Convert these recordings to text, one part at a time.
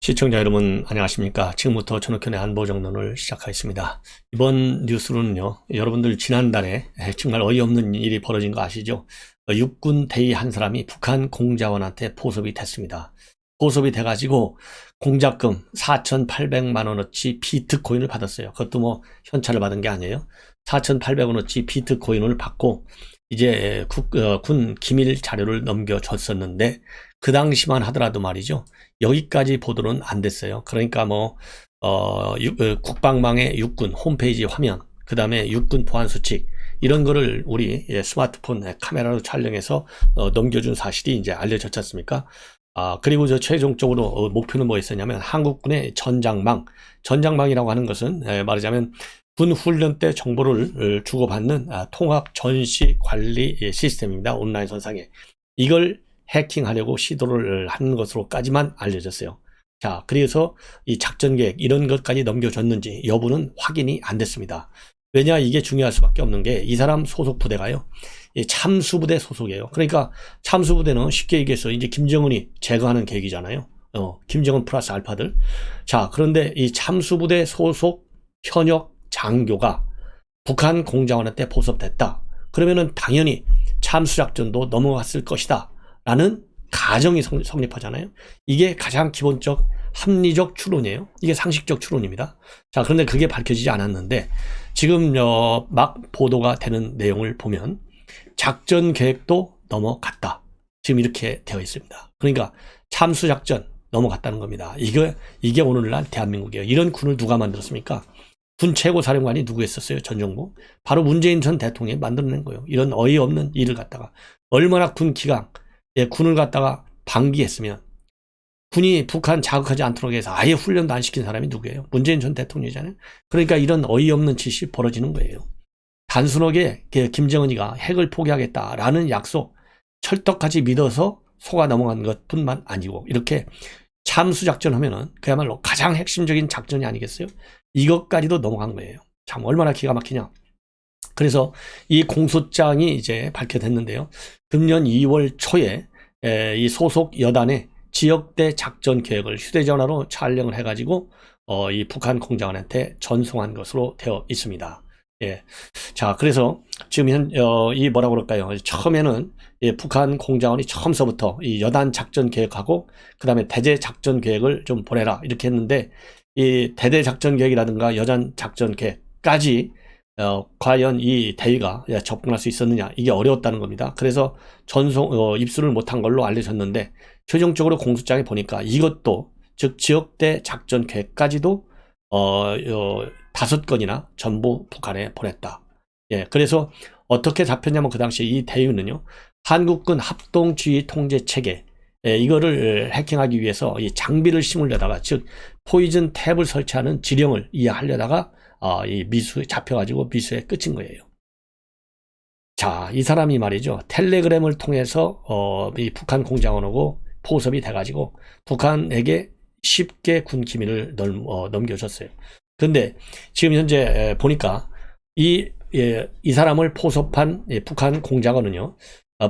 시청자 여러분 안녕하십니까. 지금부터 전흑현의 안보정론을 시작하겠습니다. 이번 뉴스로는요, 여러분들 지난달에 정말 어이없는 일이 벌어진 거 아시죠? 육군 대위 한 사람이 북한 공자원한테 포섭이 됐습니다. 포섭이 돼가지고 공작금 4,800만원어치 비트코인을 받았어요. 그것도 뭐 현찰을 받은 게 아니에요. 4,800원어치 비트코인을 받고 이제 군 기밀 자료를 넘겨줬었는데 그 당시만 하더라도 말이죠. 여기까지 보도는 안 됐어요. 그러니까 국방망의 육군 홈페이지 화면, 그 다음에 육군 보안 수칙, 이런 거를 우리 스마트폰 카메라로 촬영해서 넘겨준 사실이 이제 알려졌지 않습니까? 그리고 최종적으로 목표는 뭐였었냐면 한국군의 전장망이라고 하는 것은 말하자면 군 훈련 때 정보를 주고받는 통합 전시 관리 시스템입니다. 온라인 선상에. 이걸 해킹하려고 시도를 한 것으로까지만 알려졌어요. 자, 그래서 이 작전 계획 이런 것까지 넘겨줬는지 여부는 확인이 안 됐습니다. 왜냐, 이게 중요할 수밖에 없는 게 이 사람 소속 부대가요, 참수부대 소속이에요. 그러니까 참수부대는 쉽게 얘기해서 이제 김정은이 제거하는 계획이잖아요. 김정은 플러스 알파들. 자, 그런데 이 참수부대 소속 현역 장교가 북한 공작원한테 포섭됐다. 그러면은 당연히 참수작전도 넘어갔을 것이다 라는 가정이 성립하잖아요. 이게 가장 기본적 합리적 추론이에요. 이게 상식적 추론입니다. 자, 그런데 그게 밝혀지지 않았는데 지금 막 보도가 되는 내용을 보면 작전 계획도 넘어갔다. 지금 이렇게 되어 있습니다. 그러니까 참수작전 넘어갔다는 겁니다. 이게 오늘날 대한민국이에요. 이런 군을 누가 만들었습니까? 군 최고사령관이 누구였었어요? 전 정부. 바로 문재인 전 대통령이 만들어낸 거예요. 이런 어이없는 일을 갖다가 얼마나 군 기강, 군을 갖다가 방기했으면, 군이 북한 자극하지 않도록 해서 아예 훈련도 안 시킨 사람이 누구예요? 문재인 전 대통령이잖아요. 그러니까 이런 어이없는 짓이 벌어지는 거예요. 단순하게 김정은이가 핵을 포기하겠다라는 약속 철떡같이 믿어서 속아 넘어간 것뿐만 아니고 이렇게 참수작전 하면은 그야말로 가장 핵심적인 작전이 아니겠어요? 이것까지도 넘어간 거예요. 참 얼마나 기가 막히냐. 그래서 이 공소장이 이제 발표됐는데요. 금년 2월 초에 이 소속 여단의 지역대 작전 계획을 휴대전화로 촬영을 해가지고 이 북한 공작원한테 전송한 것으로 되어 있습니다. 예. 자, 그래서 지금 이 뭐라고 그럴까요? 처음에는 북한 공작원이 처음서부터 이 여단 작전 계획하고 그 다음에 대대 작전 계획을 좀 보내라 이렇게 했는데 이 대대 작전 계획이라든가 여단 작전 계획까지 과연 이 대위가 접근할 수 있었느냐, 이게 어려웠다는 겁니다. 그래서 입수를 못한 걸로 알려졌는데 최종적으로 공소장에 보니까 이것도 즉 지역대 작전 계획까지도 5건이나 전부 북한에 보냈다. 예, 그래서 어떻게 잡혔냐면 그 당시 이 대위는요, 한국군 합동지휘 통제 체계, 이거를 해킹하기 위해서 이 장비를 심으려다가, 즉 포이즌 탭을 설치하는 지령을 이해하려다가 이 미수에 잡혀가지고 미수에 끝인 거예요. 자, 이 사람이 말이죠, 텔레그램을 통해서 이 북한 공작원하고 포섭이 돼가지고 북한에게 쉽게 군 기밀을 넘겨줬어요. 근데 지금 현재 보니까 이 사람을 포섭한 북한 공작원은요,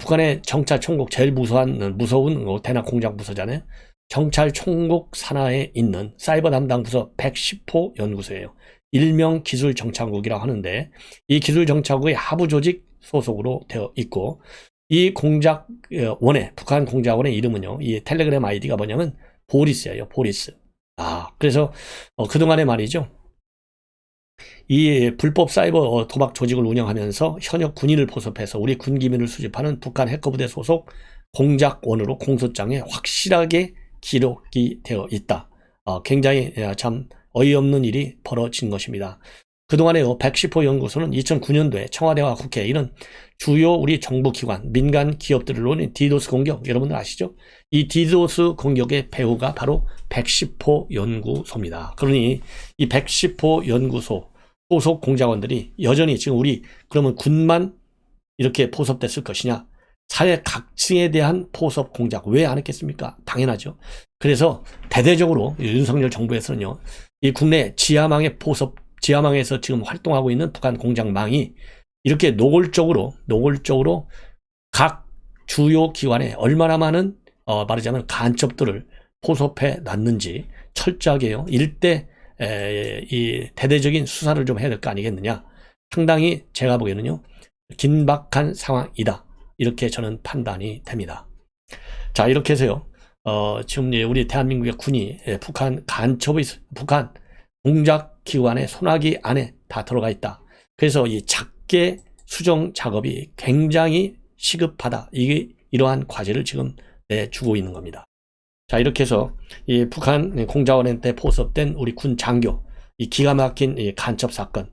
북한의 정찰 총국, 제일 무서운 대남 공작 부서잖아요. 정찰 총국 산하에 있는 사이버 담당 부서 110호 연구소예요. 일명 기술정찰국이라고 하는데 이 기술정찰국의 하부 조직 소속으로 되어 있고, 이 공작원의 북한 공작원의 이름은요, 이 텔레그램 아이디가 뭐냐면 보리스예요. 보리스. 그래서 그동안에 말이죠, 이 불법 사이버 도박 조직을 운영하면서 현역 군인을 포섭해서 우리 군 기밀을 수집하는 북한 해커부대 소속 공작원으로 공소장에 확실하게 기록이 되어 있다. 굉장히 참 어이없는 일이 벌어진 것입니다. 그동안에 110호 연구소는 2009년도에 청와대와 국회, 이런 주요 우리 정부기관, 민간 기업들을 노린 디도스 공격, 여러분들 아시죠? 이 디도스 공격의 배후가 바로 110호 연구소입니다. 그러니 이 110호 연구소 소속 공작원들이 여전히 지금 그러면 군만 이렇게 포섭됐을 것이냐? 사회 각층에 대한 포섭 공작 왜 안 했겠습니까? 당연하죠. 그래서 대대적으로 윤석열 정부에서는요, 이 국내 지하망에서 지금 활동하고 있는 북한 공작망이 이렇게 노골적으로 각 주요 기관에 얼마나 많은 말하자면 간첩들을 포섭해 놨는지 철저하게요. 일대 이 대대적인 수사를 좀 해야 될 거 아니겠느냐. 상당히 제가 보기에는요. 긴박한 상황이다. 이렇게 저는 판단이 됩니다. 자, 이렇게 해서요. 지금 우리 대한민국의 군이 북한 공작 기관의 손아귀 안에 다 들어가 있다. 그래서 이 작계 수정 작업이 굉장히 시급하다. 이게 이러한 과제를 지금 내주고 있는 겁니다. 자, 이렇게 해서 이 북한 공작원한테 포섭된 우리 군 장교, 이 기가 막힌 이 간첩 사건,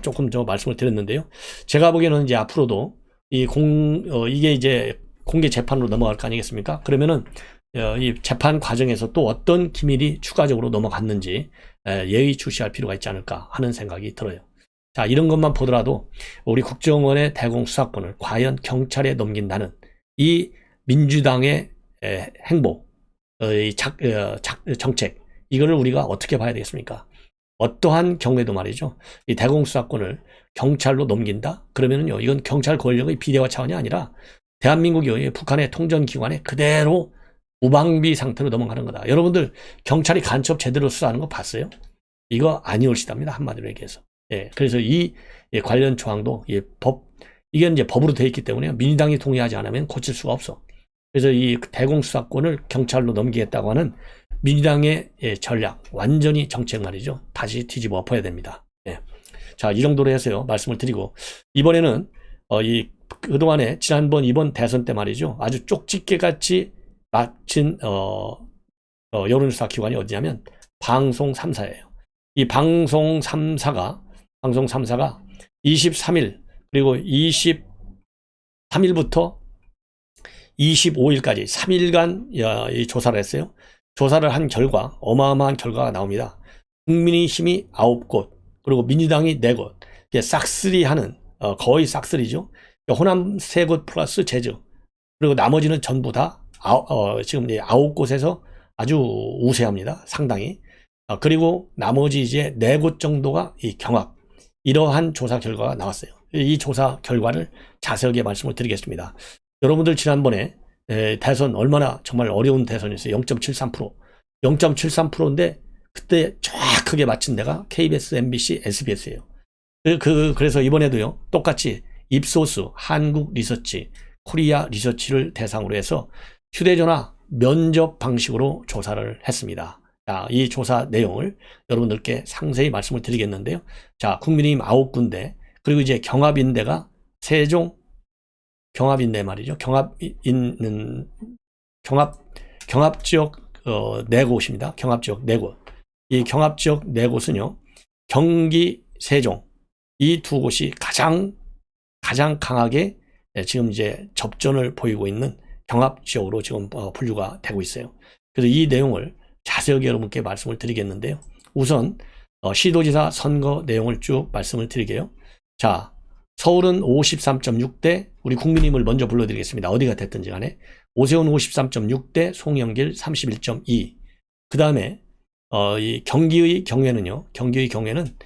조금 저 말씀을 드렸는데요. 제가 보기에는 이제 앞으로도 이게 이제 공개 재판으로 넘어갈 거 아니겠습니까? 그러면은 이 재판 과정에서 또 어떤 기밀이 추가적으로 넘어갔는지 예의주시할 필요가 있지 않을까 하는 생각이 들어요. 자, 이런 것만 보더라도 우리 국정원의 대공수사권을 과연 경찰에 넘긴다는 이 민주당의 행보, 정책, 이거를 우리가 어떻게 봐야 되겠습니까? 어떠한 경우에도 말이죠. 이 대공수사권을 경찰로 넘긴다? 그러면은요, 이건 경찰 권력의 비대화 차원이 아니라 대한민국이 북한의 통전기관에 그대로 무방비 상태로 넘어가는 거다. 여러분들 경찰이 간첩 제대로 수사하는 거 봤어요? 이거 아니올시답니다. 한마디로 얘기해서. 예, 그래서 이 관련 조항도 이게 이제 법으로 되어 있기 때문에 민주당이 동의하지 않으면 고칠 수가 없어. 그래서 이 대공수사권을 경찰로 넘기겠다고 하는 민주당의 전략, 완전히 정책 말이죠. 다시 뒤집어 엎어야 됩니다. 예. 자, 이 정도로 해서요, 말씀을 드리고, 이번에는 그동안에 이번 대선 때 말이죠, 아주 쪽집게 같이 마친 여론조사 기관이 어디냐면 방송 3사예요. 이 방송 3사가 23일 그리고 23일부터 25일까지 3일간 이 조사를 했어요. 조사를 한 결과 어마어마한 결과가 나옵니다. 국민의힘이 9곳, 그리고 민주당이 4곳, 싹쓸이하는 거의 싹쓸이죠. 호남 3곳 플러스 제주, 그리고 나머지는 전부 다 지금 9곳에서 아주 우세합니다. 상당히. 그리고 나머지 이제 4곳 정도가 이 경합. 이러한 조사 결과가 나왔어요. 이 조사 결과를 자세하게 말씀을 드리겠습니다. 여러분들 지난번에 대선 얼마나 정말 어려운 대선이었어요. 0.73%. 0.73%인데 그때 정확하게 맞춘 데가 KBS, MBC, SBS예요. 그래서 이번에도요. 똑같이 입소스, 한국 리서치, 코리아 리서치를 대상으로 해서 휴대전화 면접 방식으로 조사를 했습니다. 자, 이 조사 내용을 여러분들께 상세히 말씀을 드리겠는데요. 자, 국민의힘 9군데, 그리고 이제 경합인대가 세종, 경합인대 말이죠. 경합지역 4곳입니다. 경합지역 4곳. 이 경합지역 4곳은요, 경기, 세종, 이 2곳이 가장 강하게 지금 이제 접전을 보이고 있는 경합지역으로 지금 분류가 되고 있어요. 그래서 이 내용을 자세하게 여러분께 말씀을 드리겠는데요. 우선 시도지사 선거 내용을 쭉 말씀을 드리게요. 자, 서울은 53.6대, 우리 국민의힘을 먼저 불러드리겠습니다. 어디가 됐든지 간에. 오세훈 53.6대, 송영길 31.2. 그 다음에 이 경기의 경우에는요. 경기의 경우에는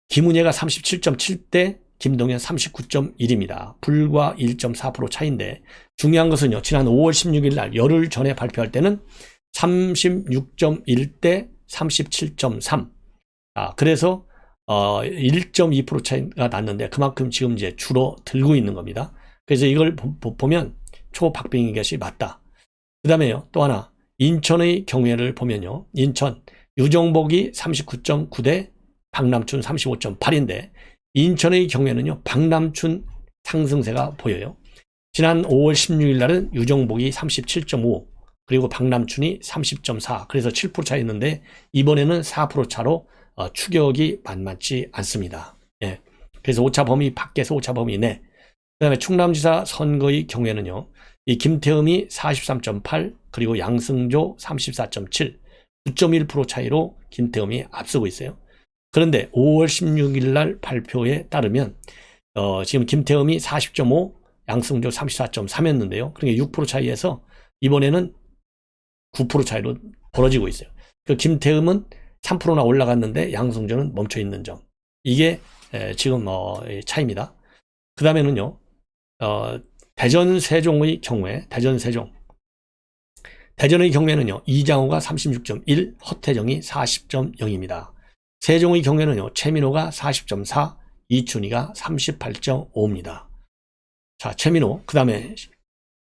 김은혜가 37.7대, 김동연 39.1입니다. 불과 1.4% 차이인데, 중요한 것은요. 지난 5월 16일 날 열흘 전에 발표할 때는 36.1대 37.3. 그래서 1.2% 차이가 났는데 그만큼 지금 이제 줄어들고 있는 겁니다. 그래서 이걸 보면 초박빙인 것이 맞다. 그 다음에요. 또 하나 인천의 경우를 보면요. 인천 유정복이 39.9대 박남춘 35.8인데 인천의 경우에는요. 박남춘 상승세가 보여요. 지난 5월 16일 날은 유정복이 37.5 그리고 박남춘이 30.4 그래서 7% 차이였는데 이번에는 4% 차로 추격이 만만치 않습니다. 예. 그래서 오차 범위 밖에서 오차 범위 내. 그 다음에 충남지사 선거의 경우에는요. 이 김태흠이 43.8 그리고 양승조 34.7 9.1% 차이로 김태흠이 앞서고 있어요. 그런데 5월 16일 날 발표에 따르면 지금 김태흠이 40.5 양승조 34.3였는데요. 그러니까 6% 차이에서 이번에는 9% 차이로 벌어지고 있어요. 그 김태흠은 3%나 올라갔는데 양승조는 멈춰 있는 점. 이게 지금 차이입니다. 그 다음에는요. 대전 세종의 경우에 대전 대전의 경우에는요, 이장호가 36.1, 허태정이 40.0입니다. 세종의 경우에는요, 최민호가 40.4, 이춘희가 38.5입니다. 자, 최민호. 그 다음에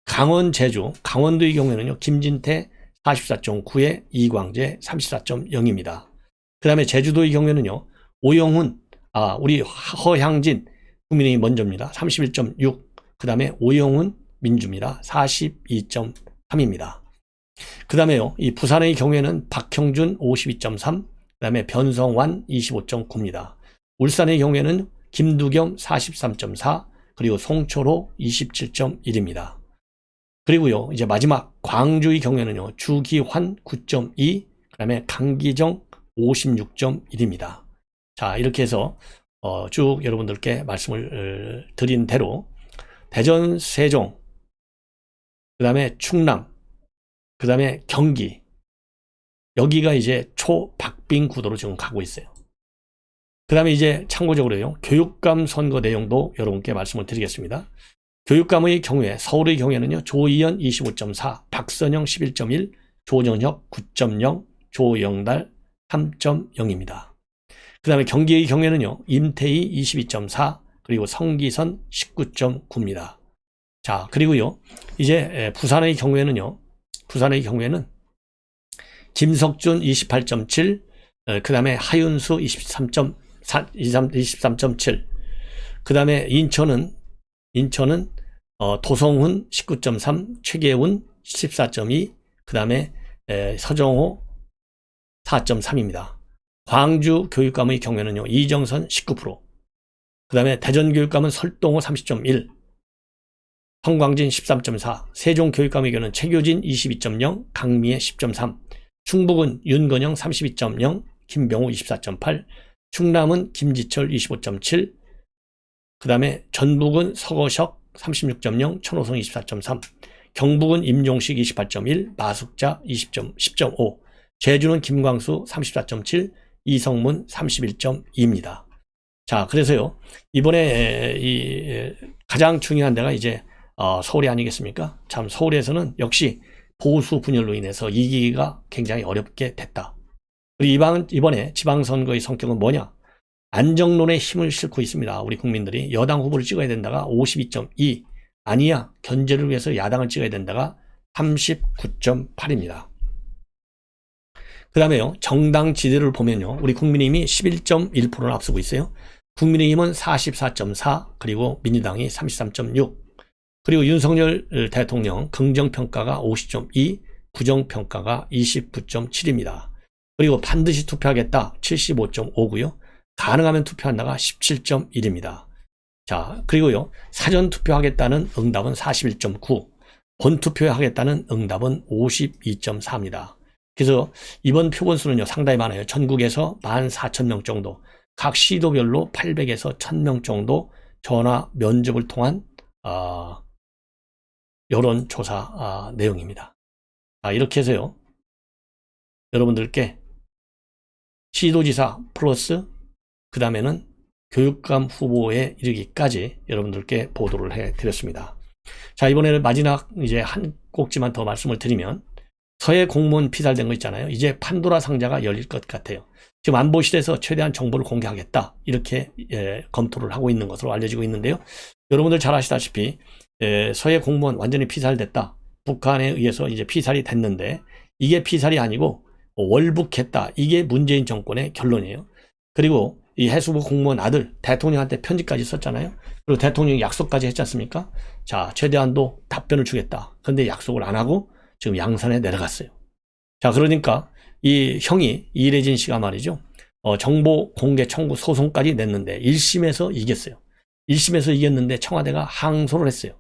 강원, 제주, 강원도의 경우에는요, 김진태 44.9에 이광재 34.0입니다. 그 다음에 제주도의 경우에는요, 오영훈, 우리 허향진, 국민의힘 먼저입니다. 31.6. 그 다음에 오영훈, 민주입니다. 42.3입니다. 그 다음에요, 이 부산의 경우에는 박형준 52.3, 그 다음에 변성환 25.9입니다. 울산의 경우에는 김두겸 43.4, 그리고 송철호 27.1입니다. 그리고요, 이제 마지막 광주의 경우에는요, 주기환 9.2, 그 다음에 강기정 56.1입니다. 자, 이렇게 해서 쭉 여러분들께 말씀을 드린 대로 대전, 세종, 그 다음에 충남, 그 다음에 경기, 여기가 이제 초박빙 구도로 지금 가고 있어요. 그 다음에 이제 참고적으로요, 교육감 선거 내용도 여러분께 말씀을 드리겠습니다. 교육감의 경우에 서울의 경우에는요, 조희연 25.4, 박선영 11.1, 조정혁 9.0, 조영달 3.0입니다. 그 다음에 경기의 경우에는요, 임태희 22.4, 그리고 성기선 19.9입니다. 자, 그리고요, 이제 부산의 경우에는 김석준 28.7, 그 다음에 하윤수 23.7, 그 다음에 인천은 도성훈 19.3, 최계훈 14.2, 그 다음에 서정호 4.3입니다. 광주 교육감의 경우에는요, 이정선 19%, 그 다음에 대전 교육감은 설동호 30.1, 성광진 13.4, 세종 교육감의 경우는 최교진 22.0, 강미애 10.3, 충북은 윤건영 32.0, 김병호 24.8, 충남은 김지철 25.7, 그 다음에 전북은 서거석 36.0, 천호성 24.3, 경북은 임종식 28.1, 마숙자 10.5, 제주는 김광수 34.7, 이성문 31.2입니다. 자, 그래서요, 이번에 가장 중요한 데가 이제 서울이 아니겠습니까? 참, 서울에서는 역시 보수 분열로 인해서 이기기가 굉장히 어렵게 됐다. 그리고 이번에 지방선거의 성격은 뭐냐? 안정론에 힘을 싣고 있습니다. 우리 국민들이 여당 후보를 찍어야 된다가 52.2, 아니야, 견제를 위해서 야당을 찍어야 된다가 39.8입니다. 그 다음에요, 정당 지지를 보면요, 우리 국민의힘이 11.1%를 앞서고 있어요. 국민의힘은 44.4, 그리고 민주당이 33.6, 그리고 윤석열 대통령 긍정평가가 50.2, 부정평가가 29.7입니다. 그리고 반드시 투표하겠다 75.5고요. 가능하면 투표한다가 17.1입니다. 자, 그리고요, 사전 투표하겠다는 응답은 41.9, 본투표 하겠다는 응답은 52.4입니다. 그래서 이번 표본수는요, 상당히 많아요. 전국에서 14,000명 정도, 각 시도별로 800에서 1,000명 정도 전화 면접을 통한 여론조사 내용입니다. 이렇게 해서요, 여러분들께 시도지사 플러스 그 다음에는 교육감 후보에 이르기까지 여러분들께 보도를 해드렸습니다. 자, 이번에는 마지막 이제 한 꼭지만 더 말씀을 드리면, 서해 공무원 피살된 거 있잖아요. 이제 판도라 상자가 열릴 것 같아요. 지금 안보실에서 최대한 정보를 공개하겠다, 이렇게 검토를 하고 있는 것으로 알려지고 있는데요. 여러분들 잘 아시다시피 서해 공무원 완전히 피살됐다, 북한에 의해서 이제 피살이 됐는데, 이게 피살이 아니고 월북했다, 이게 문재인 정권의 결론이에요. 그리고 이 해수부 공무원 아들 대통령한테 편지까지 썼잖아요. 그리고 대통령이 약속까지 했지 않습니까? 자, 최대한도 답변을 주겠다. 그런데 약속을 안 하고 지금 양산에 내려갔어요. 자, 그러니까 이 형이, 이래진 씨가 말이죠, 정보 공개 청구 소송까지 냈는데 1심에서 이겼어요. 1심에서 이겼는데 청와대가 항소를 했어요.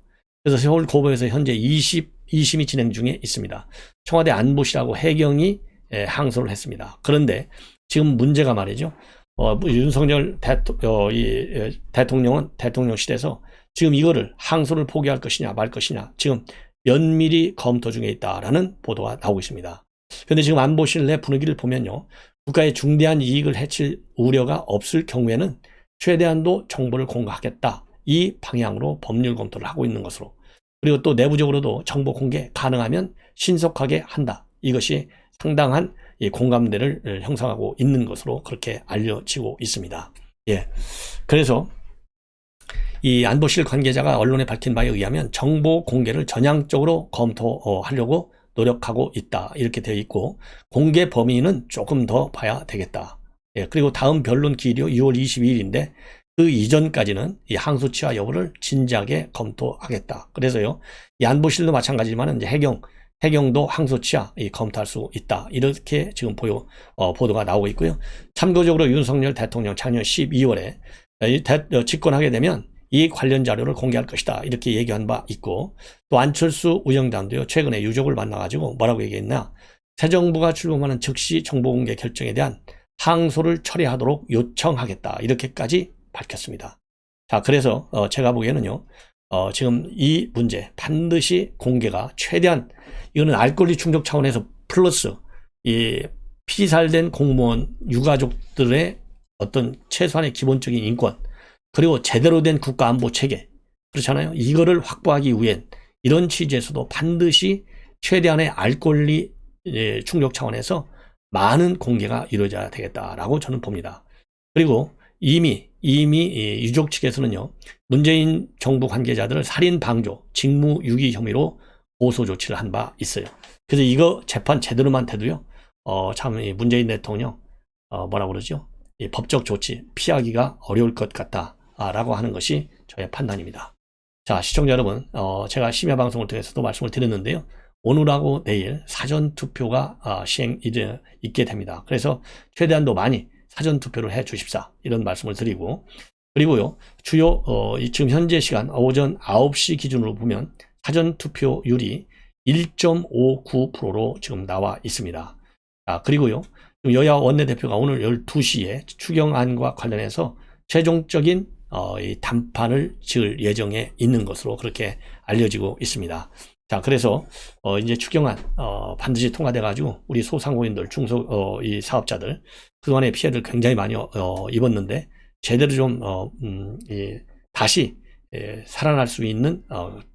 그래서 서울고법에서 현재 2심이 진행 중에 있습니다. 청와대 안보실하고 해경이 항소를 했습니다. 그런데 지금 문제가 말이죠, 윤석열 대통령은 대통령실에서 지금 이거를 항소를 포기할 것이냐 말 것이냐 지금 면밀히 검토 중에 있다라는 보도가 나오고 있습니다. 그런데 지금 안보실 내 분위기를 보면요, 국가의 중대한 이익을 해칠 우려가 없을 경우에는 최대한도 정보를 공개하겠다, 이 방향으로 법률 검토를 하고 있는 것으로, 그리고 또 내부적으로도 정보 공개 가능하면 신속하게 한다. 이것이 상당한 이 공감대를 형성하고 있는 것으로 그렇게 알려지고 있습니다. 예. 그래서 이 안보실 관계자가 언론에 밝힌 바에 의하면 정보 공개를 전향적으로 검토하려고 노력하고 있다. 이렇게 되어 있고, 공개 범위는 조금 더 봐야 되겠다. 예, 그리고 다음 변론 기일이 6월 22일인데 그 이전까지는 이 항소치와 여부를 진지하게 검토하겠다. 그래서요, 이 안보실도 마찬가지지만 이제 해경도 항소치와 검토할 수 있다. 이렇게 지금 보도가 나오고 있고요. 참고적으로 윤석열 대통령 작년 12월에 집권하게 되면 이 관련 자료를 공개할 것이다. 이렇게 얘기한 바 있고, 또 안철수 위원장도요, 최근에 유족을 만나가지고 뭐라고 얘기했나? 새 정부가 출범하는 즉시 정보공개 결정에 대한 항소를 처리하도록 요청하겠다. 이렇게까지 밝혔습니다. 자, 그래서 제가 보기에는요, 지금 이 문제 반드시 공개가 최대한, 이거는 알 권리 충족 차원에서 플러스 이 피살된 공무원 유가족들의 어떤 최소한의 기본적인 인권, 그리고 제대로 된 국가안보 체계, 그렇잖아요. 이거를 확보하기 위한 이런 취지에서도 반드시 최대한의 알 권리 충족 차원에서 많은 공개가 이루어져야 되겠다라고 저는 봅니다. 그리고 이미 유족 측에서는요, 문재인 정부 관계자들을 살인 방조, 직무유기 혐의로 고소 조치를 한 바 있어요. 그래서 이거 재판 제대로만 돼도요, 참 문재인 대통령 뭐라 그러죠? 이 법적 조치 피하기가 어려울 것 같다라고 하는 것이 저의 판단입니다. 자, 시청자 여러분, 제가 심야 방송을 통해서도 말씀을 드렸는데요. 오늘하고 내일 사전투표가 있게 됩니다. 그래서 최대한도 많이 사전투표를 해 주십사, 이런 말씀을 드리고, 그리고요, 주요 지금 현재 시간 오전 9시 기준으로 보면 사전투표율이 1.59%로 지금 나와 있습니다. 자, 그리고요, 여야 원내대표가 오늘 12시에 추경안과 관련해서 최종적인 이 단판을 지을 예정에 있는 것으로 그렇게 알려지고 있습니다. 자, 그래서 이제 추경안 반드시 통과돼 가지고 우리 소상공인들, 이 사업자들 그동안에 피해를 굉장히 많이 입었는데 제대로 좀 다시 살아날 수 있는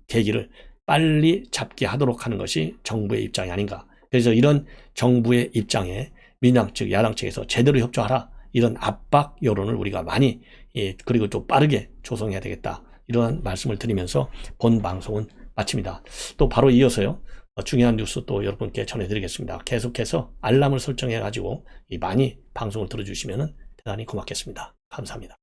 계기를 빨리 잡게 하도록 하는 것이 정부의 입장이 아닌가. 그래서 이런 정부의 입장에 민당 측, 야당 측에서 제대로 협조하라, 이런 압박 여론을 우리가 많이 그리고 또 빠르게 조성해야 되겠다, 이런 말씀을 드리면서 본 방송은 마칩니다. 또 바로 이어서요, 중요한 뉴스 또 여러분께 전해드리겠습니다. 계속해서 알람을 설정해 가지고 많이 방송을 들어주시면 대단히 고맙겠습니다. 감사합니다.